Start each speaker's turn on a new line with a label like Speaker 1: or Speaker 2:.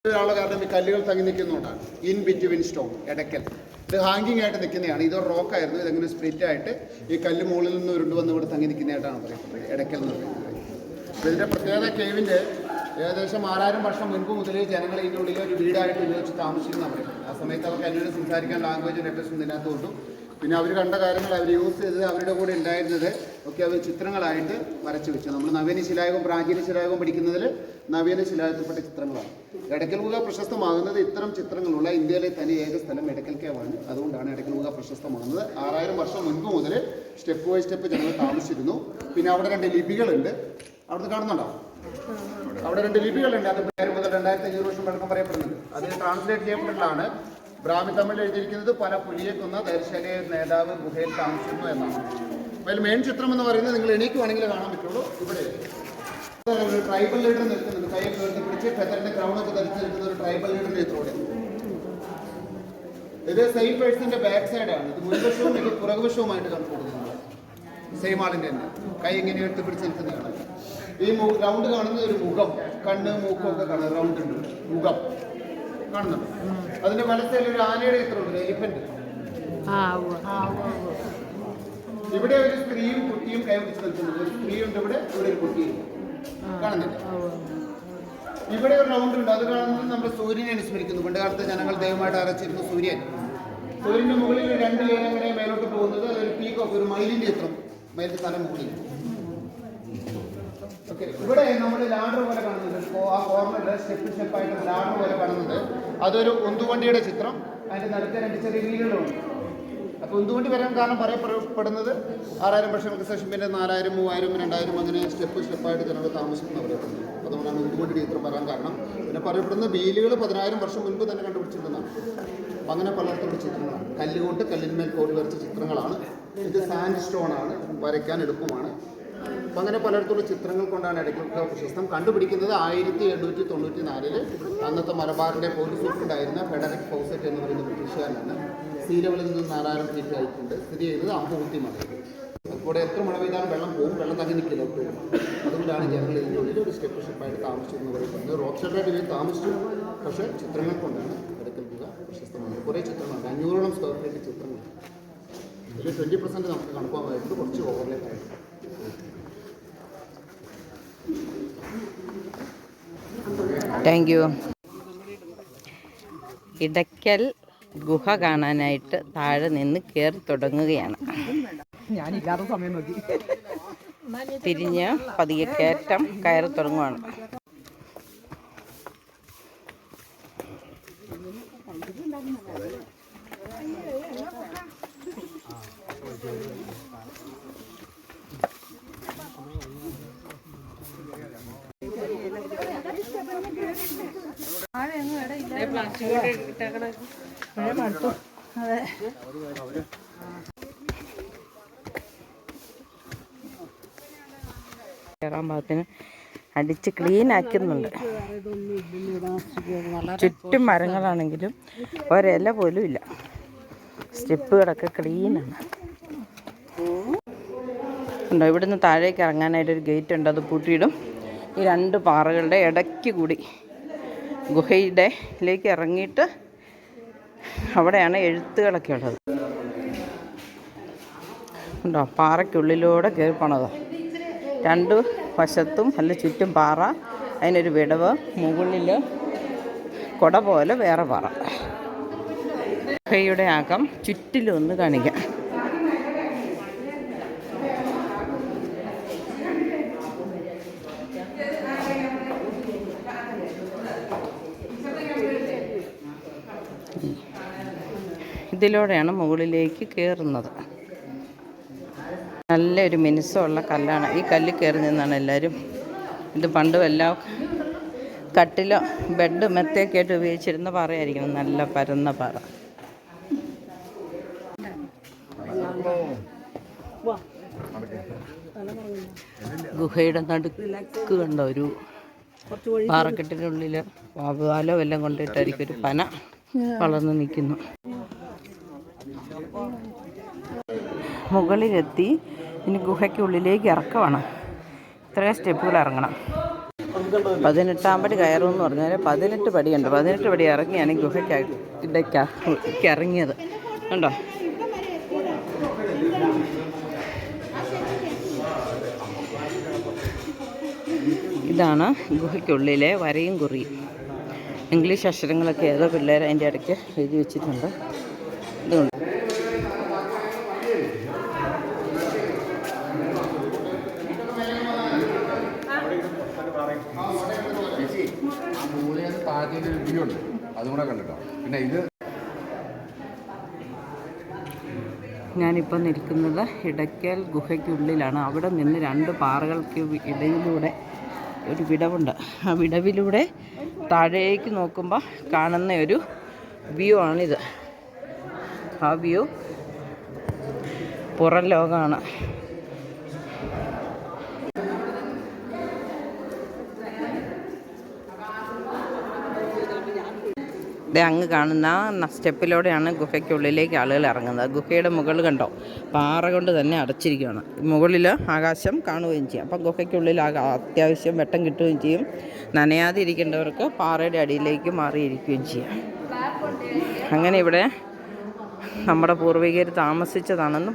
Speaker 1: കാരണം ഈ കല്ലുകൾ തങ്ങി നിൽക്കുന്നതുകൊണ്ടാണ്. In between stone, Edakkal. ഇത് ഹാങ്ങിങ് ആയിട്ട് നിൽക്കുന്നതാണ്. ഇതൊരു റോക്കായിരുന്നു. ഇതെങ്ങനെ സ്പ്ലിറ്റ് ആയിട്ട് ഈ കല്ല് മുകളിൽ നിന്ന് ഉരുണ്ട് വന്ന് ഇവിടെ തങ്ങി നിൽക്കുന്നതായിട്ടാണ് പറയപ്പെടുന്നത് എടക്കൽ എന്ന് പറയുന്നത്. ഇതിൻ്റെ പ്രത്യേകത കേവിൻ്റെ ഏകദേശം 6000 വർഷം മുൻപ് മുതലേ ജനങ്ങൾ ഇതിൻ്റെ ഉള്ളിൽ ഒരു വീടായിട്ട് ഉപയോഗിച്ച് താമസിക്കുന്ന പറയുന്നത്. ആ സമയത്ത് അവർക്ക് എന്നോട് സംസാരിക്കാൻ ലാംഗ്വേജ് നെറ്റസ് ഇല്ലാത്തതുകൊണ്ടും പിന്നെ അവർ കണ്ട കാര്യങ്ങൾ അവർ യൂസ് ചെയ്തത് അവരുടെ കൂടെ ഉണ്ടായിരുന്നത് ഒക്കെ അവർ ചിത്രങ്ങളായിട്ട് വരച്ചു വെച്ചു. നമ്മൾ നവീന ശിലായുഗം പ്രാചീന ശിലായുഗം പഠിക്കുന്നതിൽ നവീന ശിലായുഗത്തിൽപ്പെട്ട ചിത്രങ്ങളാണ്. എടക്കൽ ഗുഹ പ്രശസ്തമാകുന്നത് ഇത്തരം ചിത്രങ്ങളുള്ള ഇന്ത്യയിലെ തനി ഏക സ്ഥലം എടക്കൽ കേവാണ്. അതുകൊണ്ടാണ് എടക്കൽ ഗുഹ പ്രശസ്തമാകുന്നത്. 6000 വർഷം മുൻപ് മുതൽ സ്റ്റെപ്പ് ബൈ സ്റ്റെപ്പ് ജനങ്ങൾ താമസിച്ചിരുന്നു. പിന്നെ അവിടെ 2 ലിപികളുണ്ട്. അവിടുന്ന് കാണുന്നുണ്ടോ? അവിടെ 2 ലിപികളുണ്ട്. അത് മുതൽ 2500 വർഷം പഴക്കം പറയപ്പെടുന്നത്. അത് ട്രാൻസ്ലേറ്റ് ചെയ്യപ്പെട്ടിട്ടാണ്. ബ്രാഹ്മി തമിഴിൽ എഴുതിയിരിക്കുന്നത് പല പുലിയെക്കുന്ന ധൈര്യശാലിയായ നേതാവ് ഗുഹയിൽ താമസിക്കുന്നു എന്നാണ്. അതിൽ മെയിൻ ചിത്രം എന്ന് പറയുന്നത് നിങ്ങൾ എണീക്കുവാണെങ്കിൽ കാണാൻ പറ്റുള്ളൂ. ഇവിടെ ഒരു ട്രൈബൽ ലീഡർ നിൽക്കുന്നുണ്ട്. കൈ കയറി പിടിച്ച് ഫെദറിന്റെ ക്രൗണൊക്കെ ധരിച്ച് നിൽക്കുന്ന ഒരു ട്രൈബൽ ലീഡറിന്റെ ചിത്രമാണ്. ഇത് സെയിം പേഴ്സിന്റെ ബാക്ക് സൈഡാണ്. ഇത് മുൻവശവും ഇത് പുറകുവശവുമായിട്ട് കണ്ടുകൊടുക്കുന്നത്. സെയിം ആളിന്റെ തന്നെ കൈ ഇങ്ങനെ എടുത്ത് പിടിച്ച് നിൽക്കുന്നതാണ്. ഈ റൗണ്ട് കാണുന്നത് ഒരു മുഖം, കണ്ണ് മൂക്കും ഒക്കെ കാണുന്നത് റൗണ്ട് ഉണ്ട്. മുഖം കാണുന്നുണ്ട്. അതിന്റെ വലത്തേൽ ഒരു ആനയുടെ ചിത്രമുണ്ട്, എലിഫന്റ്. ഇവിടെ ഒരു സ്ത്രീയും കുട്ടിയും കൈപിടിച്ച് നിൽക്കുന്നുണ്ട്. ഒരു സ്ത്രീയുണ്ട് ഇവിടെ, ഇവിടെ ഒരു കുട്ടിയും കാണുന്നില്ല. ഇവിടെ ഒരു റൗണ്ട് ഉണ്ട്. അത് കാണുന്നത് നമ്മൾ സൂര്യനെ അനുസ്മരിക്കുന്നു. പണ്ട് കാലത്ത് ജനങ്ങൾ ദൈവമായിട്ട് അരച്ചിരുന്നു സൂര്യൻ. സൂര്യന്റെ മുകളിൽ 2 ലേനങ്ങനെ മേലോട്ട് പോകുന്നത് അതൊരു പീക്കോക്ക്, ഒരു മയിലിന്റെ ചിത്രം, മയിലിന്റെ തല മുകളിൽ. ഓക്കെ, ഇവിടെ നമ്മൾ ലാഡർ പോലെ കാണുന്നുണ്ട്. ആ കോർണറിൽ സ്റ്റെപ്പായിട്ട് ലാഡർ പോലെ കാണുന്നത് അതൊരു ഉന്തുവണ്ടിയുടെ ചിത്രം. അതിന്റെ നടുക്ക് 2 ചെറിയ വീലുകളുണ്ട്. അപ്പോൾ ഉന്തുവണ്ടി വരാൻ കാരണം പറയപ്പെടുന്നത് 6000 വർഷങ്ങൾക്ക് ശേഷം പിന്നെ 4000, 3000, 2000 അങ്ങനെ സ്റ്റെപ്പായിട്ട് ജനങ്ങൾ താമസിക്കുന്ന പറയപ്പെടുന്നത്. അതുകൊണ്ടാണ് ഉന്തുവണ്ടിയുടെ ചിത്രം വരാൻ കാരണം. പിന്നെ പറയപ്പെടുന്ന വീലുകൾ 10000 വർഷം മുൻപ് തന്നെ കണ്ടുപിടിച്ചിട്ടുണ്ടെന്നാണ്. അപ്പം അങ്ങനെ പലതരത്തിലുള്ള ചിത്രങ്ങളാണ്. കല്ലുകൊണ്ട് കല്ലിന്മേൽ കോടി വരച്ച ചിത്രങ്ങളാണ്. ഇത് സാൻഡ് സ്റ്റോൺ ആണ്, വരയ്ക്കാൻ എളുപ്പമാണ്. അപ്പം അങ്ങനെ പലയിടത്തുള്ള ചിത്രങ്ങൾ കൊണ്ടാണ് എടക്കൽ ഗുഹ പ്രശസ്തം. കണ്ടുപിടിക്കുന്നത് 1894 അന്നത്തെ മലബാറിൻ്റെ പോലീസ് സൂപ്രണ്ടായിരുന്ന ഫെഡറിക് ഫൗസറ്റ് എന്ന് പറയുന്ന ബ്രിട്ടീഷുകാരനാണ്. സീലകളിൽ നിന്ന് 4000 ഫീറ്റ് ആയിട്ടുണ്ട്. സ്ഥിതി ചെയ്തത് അമ്പൂത്തി മലയിൽ. അപ്പോൾ എത്ര മഴ പെയ്താലും വെള്ളം പോകും, വെള്ളം തങ്ങി നിൽക്കില്ല ഒട്ടും. അതുകൊണ്ടാണ് ജനങ്ങൾ ഇതിൻ്റെ ഉള്ളിൽ ഒരു സ്റ്റെപ്പായിട്ട് താമസിച്ചെന്ന് പറയുന്നത്. റോക്ക് ഷെൽട്ടറായിട്ട് ഇവർ താമസിച്ചു. പക്ഷേ ചിത്രങ്ങൾ കൊണ്ടാണ് എടക്കൽ ഗുഹ പ്രശസ്തമായത്. കുറേ ചിത്രങ്ങളുണ്ട്, 500ഓളം സ്ക്വയർ ഫീറ്റ് ചിത്രങ്ങളുണ്ട്. ഇതിൽ 20% നമുക്ക് കണക്കാമായിട്ടുണ്ട്, കുറച്ച് ഓവർലേക്ക് ആയിട്ടുണ്ട്.
Speaker 2: Thank you. ഇടയ്ക്കൽ ഗുഹ കാണാനായിട്ട് താഴെ നിന്ന് കയറി തുടങ്ങുകയാണ്.
Speaker 3: ഞാനില്ലാത്ത സമയം നോക്കി
Speaker 2: തിരിഞ്ഞ് പതിയെ കയറ്റം കയറി തുടങ്ങുകയാണ്. കയറാൻ ഭാഗത്തിന് അടിച്ച് ക്ലീൻ ആക്കുന്നുണ്ട്. ചുറ്റും മരങ്ങളാണെങ്കിലും ഒരില പോലും ഇല്ല. സ്റ്റെപ്പുകളൊക്കെ ക്ലീനാണ്. ഉണ്ടോ, ഇവിടുന്ന് താഴേക്ക് ഇറങ്ങാനായിട്ടൊരു ഗേറ്റ് ഉണ്ട്. അത് പൂട്ടിയിടും. ഈ 2 പാറകളുടെ ഇടയ്ക്ക് കൂടി ഗുഹയിലേക്ക് ഇറങ്ങിയിട്ട് അവിടെയാണ് എഴുത്തുകളൊക്കെ ഉള്ളത്. ഉണ്ടോ, പാറയ്ക്കുള്ളിലൂടെ കയറി പോണത്. 2 വശത്തും അല്ല ചുറ്റും പാറ, അതിനൊരു വിടവ്, മുകളിൽ കുട പോലെ വേറെ പാറ. ഗുഹയുടെ അകം ചുറ്റിലൊന്ന് കാണിക്കാം. ഇതിലൂടെയാണ് മുകളിലേക്ക് കയറുന്നത്. നല്ലൊരു മിനുസമുള്ള കല്ലാണ്. ഈ കല്ല് കയറി നിന്നാണ് എല്ലാവരും. ഇത് പണ്ടും എല്ലാം കട്ടിലോ ബെഡ് മെത്തയൊക്കെ ആയിട്ട് ഉപയോഗിച്ചിരുന്ന പാറയായിരിക്കണം. നല്ല പരന്ന പാറ. ഗുഹയുടെ നടുക്ക് കണ്ട ഒരു പാറക്കെട്ടിനുള്ളിൽ വാലോ എല്ലാം കൊണ്ടിട്ടായിരിക്കും ഒരു പന വളർന്നു നിൽക്കുന്നു. മുകളിലെത്തി ഇനി ഗുഹയ്ക്കുള്ളിലേക്ക് ഇറക്കമാണ്. ഇത്രയും സ്റ്റെപ്പുകൾ ഇറങ്ങണം. 18-ാം പടി കയറുമെന്ന് പറഞ്ഞാൽ 18 പടിയുണ്ട്. 18 പടി ഇറങ്ങിയാണ് ഗുഹയ്ക്ക് ഇറങ്ങിയത്. കണ്ടോ? ഇതാണ് ഗുഹയ്ക്കുള്ളിലെ വരയും കുറിയും. ഇംഗ്ലീഷ് അക്ഷരങ്ങളൊക്കെ ഏതോ പിള്ളേർ അതിൻ്റെ ഇടയ്ക്ക് എഴുതി വെച്ചിട്ടുണ്ട്. ഇതുകൊണ്ട് ഞാനിപ്പോൾ നിൽക്കുന്നത് ഇടയ്ക്കൽ ഗുഹയ്ക്കുള്ളിലാണ്. അവിടെ നിന്ന് 2 പാറകൾക്ക് ഇടയിലൂടെ ഒരു വിടവുണ്ട്. ആ വിടവിലൂടെ താഴേക്ക് നോക്കുമ്പോൾ കാണുന്ന ഒരു വ്യൂ ആണിത്. ആ വ്യൂ പുറം ലോകമാണ്. അങ്ങ് കാണുന്ന സ്റ്റെപ്പിലൂടെയാണ് ഗുഹയ്ക്കുള്ളിലേക്ക് ആളുകൾ ഇറങ്ങുന്നത്. ഗുഹയുടെ മുകളിൽ കണ്ടോ, പാറ കൊണ്ട് തന്നെ അടച്ചിരിക്കുകയാണ്. മുകളിൽ ആകാശം കാണുകയും ചെയ്യും. അപ്പം ഗുഹയ്ക്കുള്ളിൽ അത്യാവശ്യം വെട്ടം കിട്ടുകയും ചെയ്യും. നനയാതെ ഇരിക്കേണ്ടവർക്ക് പാറയുടെ അടിയിലേക്ക് മാറിയിരിക്കുകയും ചെയ്യും. അങ്ങനെ ഇവിടെ നമ്മുടെ പൂർവികർ താമസിച്ചതാണെന്ന്